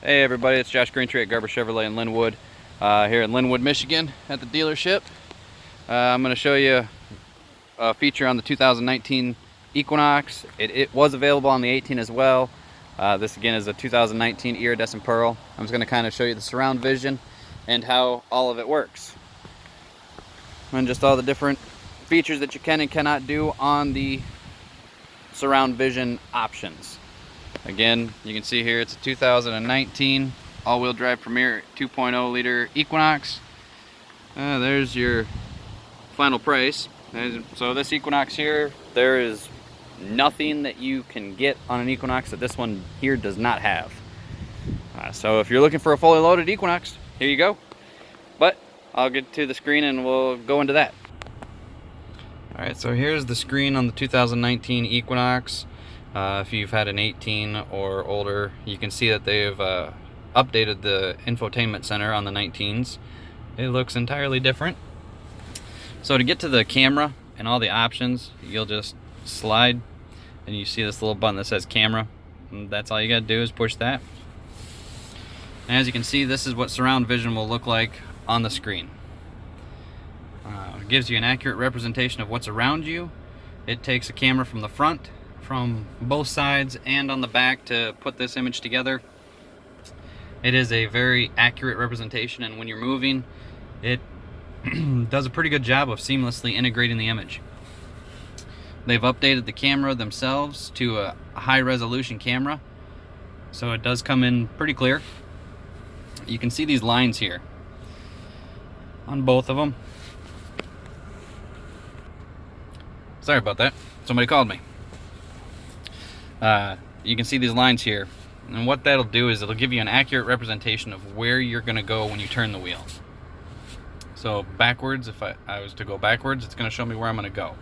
Hey everybody, it's Josh Greentree at Garber Chevrolet in Linwood, here in Linwood, Michigan at the dealership. I'm going to show you a feature on the 2019 Equinox. It was available on the 18 as well. This again is a 2019 iridescent pearl. I'm just going to kind of show you the surround vision and how all of it works. And just all the different features that you can and cannot do on the surround vision options. Again, you can see here it's a 2019 all-wheel drive Premier 2.0 liter Equinox. There's your final price. So this Equinox here, there is nothing that you can get on an Equinox that this one here does not have. So if you're looking for a fully loaded Equinox, here you go. But I'll get to the screen and we'll go into that. Alright, so here's the screen on the 2019 Equinox. If you've had an 18 or older, you can see that they've updated the infotainment center on the 19s. It looks entirely different. So to get to the camera and all the options, you'll just slide and you see this little button that says camera. And that's all you gotta do is push that. And as you can see, this is what surround vision will look like on the screen. It gives you an accurate representation of what's around you. It takes a camera from the front, from both sides, and on the back to put this image together. It is a very accurate representation, and when you're moving, it does a pretty good job of seamlessly integrating the image. They've updated the camera themselves to a high resolution camera, so it does come in pretty clear. You can see these lines here on both of them. Sorry about that, somebody called me. You can see these lines here, and what that'll do is it'll give you an accurate representation of where you're going to go when you turn the wheel. So backwards, if I was to go backwards, it's going to show me where I'm going to go.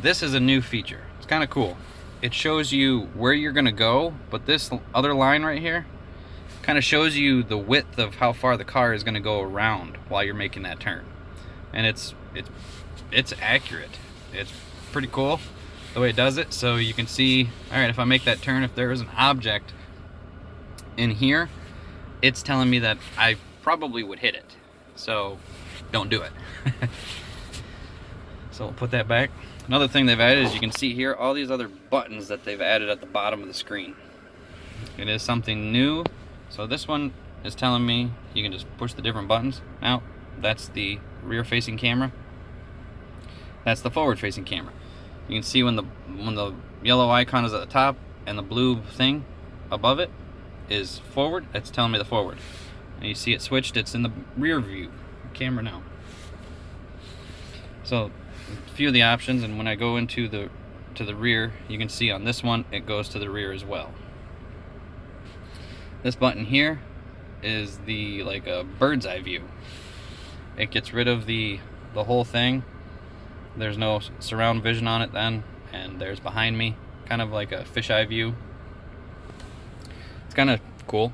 This is a new feature. It's kind of cool. It shows you where you're going to go, but this other line right here kind of shows you the width of how far the car is going to go around while you're making that turn. And it's accurate. It's pretty cool the way it does it. So you can see, all right, if I make that turn, if there is an object in here, it's telling me that I probably would hit it, so don't do it. So we'll put that back. Another thing they've added is you can see here all these other buttons that they've added at the bottom of the screen. It is something new. So this one is telling me you can just push the different buttons. Now that's the rear facing camera, that's the forward facing camera. You can see when the yellow icon is at the top and the blue thing above it is forward, it's telling me the forward. And you see it switched, it's in the rear view camera now. So a few of the options, and when I go into the rear, you can see on this one it goes to the rear as well. This button here is like a bird's eye view. It gets rid of the whole thing. There's no surround vision on it then, and there's behind me kind of like a fisheye view. It's kind of cool,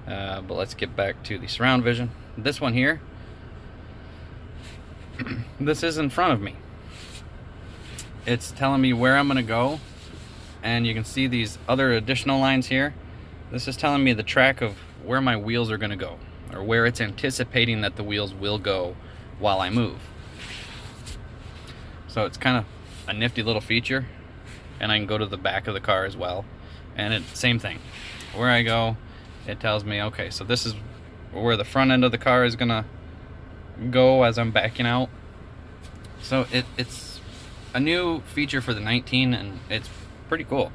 but let's get back to the surround vision. This one here, this is in front of me. It's telling me where I'm gonna go, and you can see these other additional lines here. This is telling me the track of where my wheels are gonna go, or where it's anticipating that the wheels will go while I move. So it's kind of a nifty little feature, and I can go to the back of the car as well, and same thing. Where I go, it tells me, okay, so this is where the front end of the car is gonna go as I'm backing out. So it's a new feature for the 19, and it's pretty cool.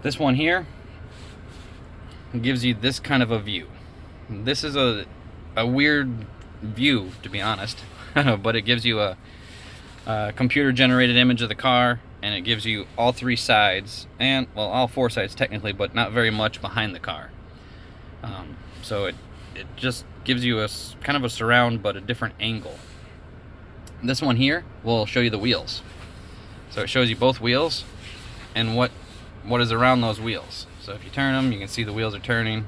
This one here gives you this kind of a view. This is a weird view, to be honest, but it gives you a computer generated image of the car, and it gives you all three sides, and well, all four sides technically, but not very much behind the car. So it just gives you a kind of a surround, but a different angle. This one here will show you the wheels. So it shows you both wheels and what is around those wheels. So if you turn them, you can see the wheels are turning.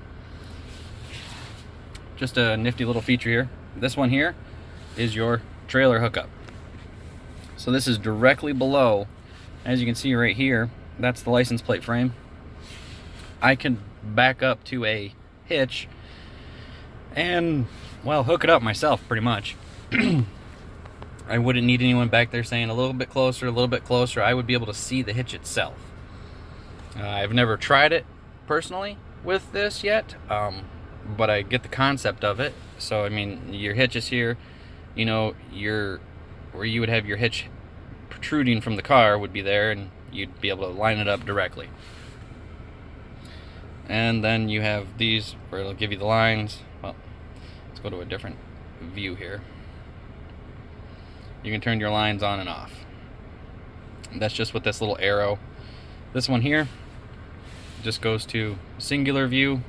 Just a nifty little feature here. This one here is your trailer hookup. So this is directly below, as you can see right here, that's the license plate frame. I can back up to a hitch and, well, hook it up myself pretty much. I wouldn't need anyone back there saying a little bit closer, a little bit closer. I would be able to see the hitch itself. I've never tried it personally with this yet, but I get the concept of it. So I mean, your hitch is here, you know, where you would have your hitch protruding from the car would be there, and you'd be able to line it up directly. And then you have these where it'll give you the lines. Well, let's go to a different view here. You can turn your lines on and off. That's just with this little arrow. This one here just goes to singular view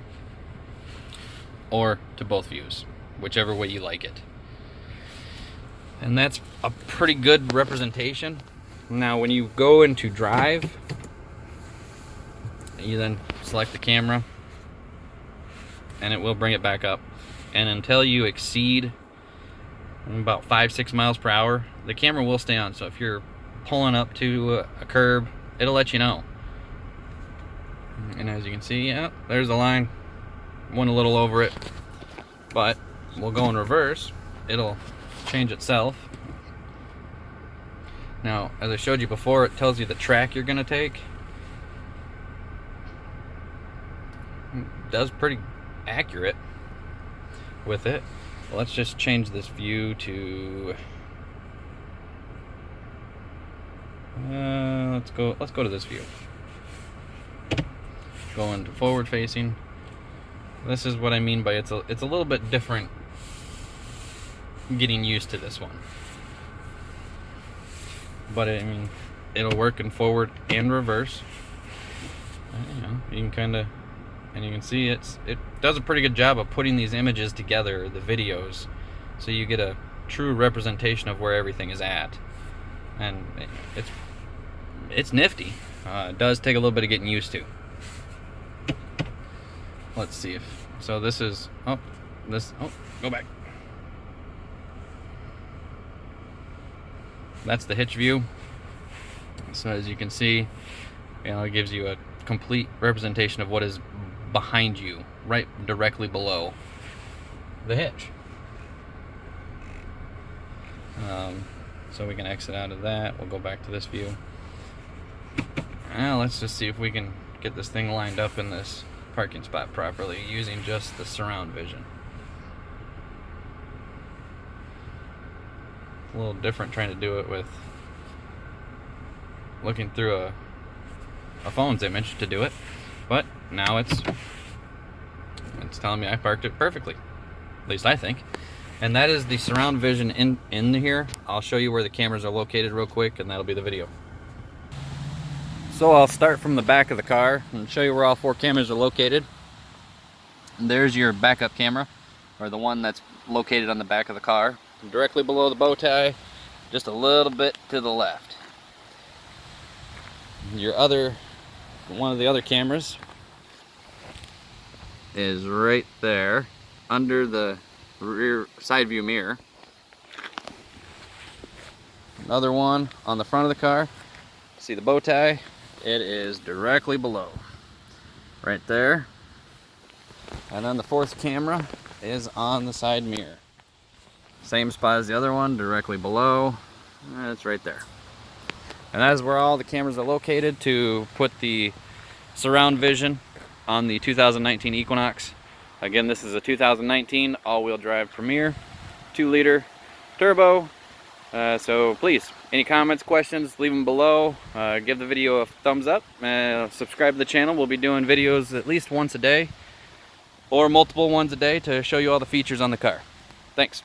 or to both views, whichever way you like it. And that's a pretty good representation. Now when you go into drive, you then select the camera and it will bring it back up. And until you exceed about 5-6 miles per hour, the camera will stay on. So if you're pulling up to a curb, it'll let you know. And as you can see, yeah, there's the line. Went a little over it, but we'll go in reverse. It'll change itself. Now, as I showed you before, it tells you the track you're gonna take. It does pretty accurate with it. Well, let's just change this view to let's go to this view. Going to forward facing. This is what I mean by it's a little bit different getting used to this one. But I mean, it'll work in forward and reverse. You know, you can kind of, and you can see it does a pretty good job of putting these images together, the videos, so you get a true representation of where everything is at. And it's nifty. It does take a little bit of getting used to. Let's see if, so this is, go back. That's the hitch view. So as you can see, you know, it gives you a complete representation of what is behind you, right directly below the hitch. So we can exit out of that. We'll go back to this view. Now let's just see if we can get this thing lined up in this parking spot properly using just the surround vision. A little different trying to do it with looking through a phone's image to do it, but now it's telling me I parked it perfectly, at least I think. And that is the surround vision in here. I'll show you where the cameras are located real quick, and that'll be the video. So I'll start from the back of the car and show you where all 4 cameras are located. And there's your backup camera, or the one that's located on the back of the car, directly below the bow tie, just a little bit to the left. One of the other cameras is right there under the rear side view mirror. Another one on the front of the car. See the bow tie? It is directly below, right there. And then the 4th camera is on the side mirror. Same spot as the other one, directly below. It's right there. And that is where all the cameras are located to put the surround vision on the 2019 Equinox. Again, this is a 2019 all-wheel drive Premier, 2-liter turbo. So please, any comments, questions, leave them below. Give the video a thumbs up. Subscribe to the channel. We'll be doing videos at least once a day, or multiple ones a day, to show you all the features on the car. Thanks.